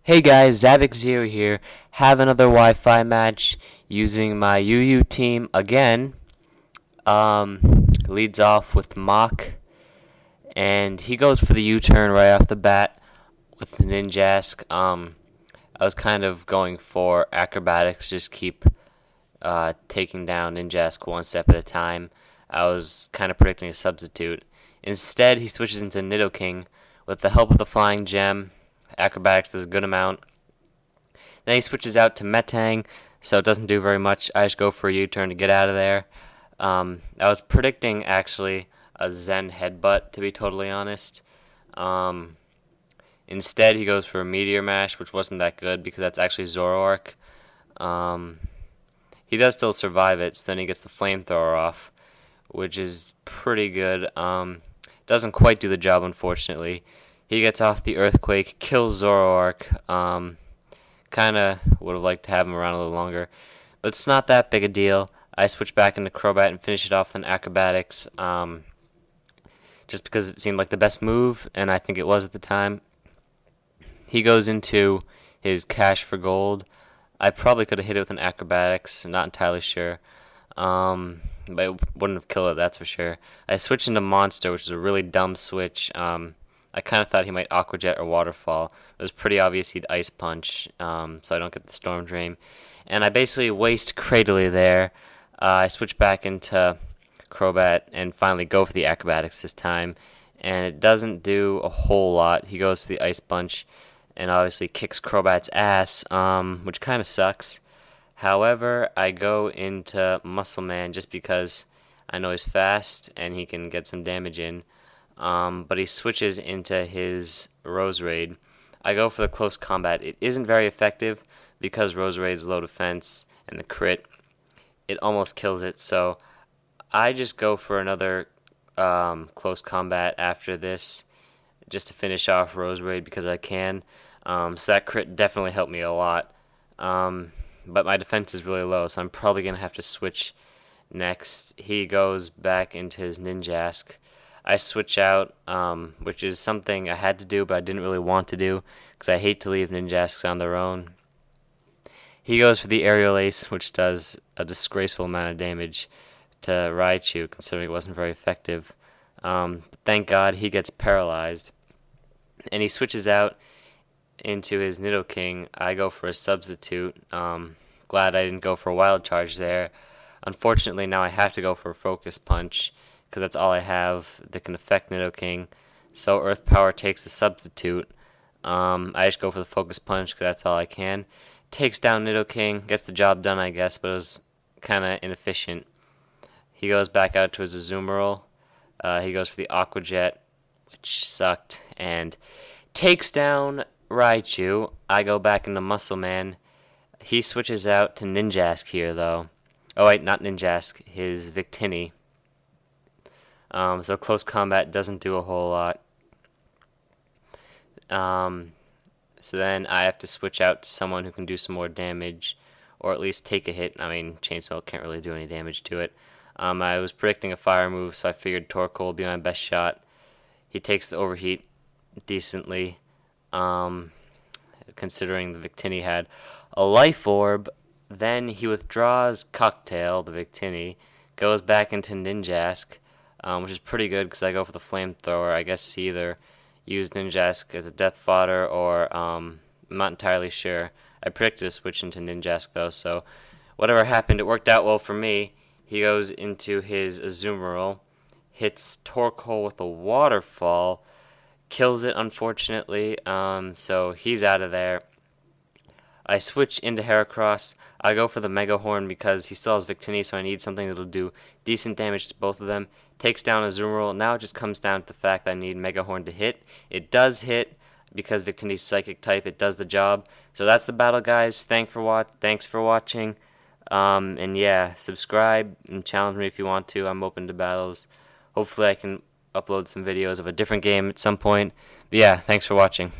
Hey guys, Zabix0 here. Have another Wi-Fi match using my UU team again. Leads off with Mach, and he goes for the U-turn right off the bat with the Ninjask. I was kind of going for acrobatics, just keep taking down Ninjask one step at a time. I was kind of predicting a substitute. Instead, he switches into Nidoking with the help of the Flying Gem. Acrobatics does a good amount. Then he switches out to Metang, so it doesn't do very much. I just go for a U-turn to get out of there. I was predicting, actually, a Zen Headbutt, to be totally honest. Instead, he goes for a Meteor Mash, which wasn't that good because that's actually Zoroark. He does still survive it, so then he gets the Flamethrower off, which is pretty good. Doesn't quite do the job, unfortunately. He gets off the Earthquake, kills Zoroark. Kind of would have liked to have him around a little longer, but it's not that big a deal. I switch back into Crobat and finish it off with an Acrobatics, just because it seemed like the best move, and I think it was at the time. He goes into his Cash for Gold. I probably could have hit it with an Acrobatics, not entirely sure. But it wouldn't have killed it, that's for sure. I switched into Monster, which is a really dumb switch. I kind of thought he might Aqua Jet or Waterfall. It was pretty obvious he'd Ice Punch, so I don't get the Storm Drain. And I basically waste Cradily there. I switch back into Crobat and finally go for the Acrobatics this time. And it doesn't do a whole lot. He goes to the Ice Punch and obviously kicks Crobat's ass, which kind of sucks. However, I go into Muscle Man just because I know he's fast and he can get some damage in. But he switches into his Roserade. I go for the close combat. It isn't very effective because Roserade's low defense and the crit. It almost kills it, so I just go for another close combat after this just to finish off Roserade because I can. So that crit definitely helped me a lot. But my defense is really low, so I'm probably going to have to switch next. He goes back into his Ninjask. I switch out, which is something I had to do, but I didn't really want to do, because I hate to leave Ninjasks on their own. He goes for the Aerial Ace, which does a disgraceful amount of damage to Raichu, considering it wasn't very effective. Thank God he gets paralyzed. And he switches out into his Nidoking. I go for a substitute. Glad I didn't go for a Wild Charge there. Unfortunately, now I have to go for a Focus Punch, because that's all I have that can affect Nidoking. So Earth Power takes the substitute. I just go for the Focus Punch because that's all I can. Takes down Nidoking, gets the job done, I guess, but it was kind of inefficient. He goes back out to his Azumarill. He goes for the Aqua Jet, which sucked, and takes down Raichu. I go back into Muscle Man. He switches out to Ninjask here, though. Oh, wait, not Ninjask, his Victini. So close combat doesn't do a whole lot. So then I have to switch out to someone who can do some more damage, or at least take a hit. I mean, Chain Smoke can't really do any damage to it. I was predicting a fire move, so I figured Torkoal would be my best shot. He takes the Overheat decently, considering the Victini had a Life Orb. Then he withdraws Cocktail, the Victini, goes back into Ninjask, which is pretty good because I go for the Flamethrower. I guess he either used Ninjask as a death fodder or I'm not entirely sure. I predicted a switch into Ninjask though, so whatever happened, it worked out well for me. He goes into his Azumarill, hits Torkoal with a Waterfall, kills it unfortunately, so he's out of there. I switch into Heracross. I go for the Mega Horn because he still has Victini, so I need something that'll do decent damage to both of them. Takes down Azumarill. Now it just comes down to the fact that I need Mega Horn to hit. It does hit because Victini's Psychic type. It does the job. So that's the battle, guys. Thanks for watching. And yeah, subscribe and challenge me if you want to. I'm open to battles. Hopefully I can upload some videos of a different game at some point. But yeah, thanks for watching.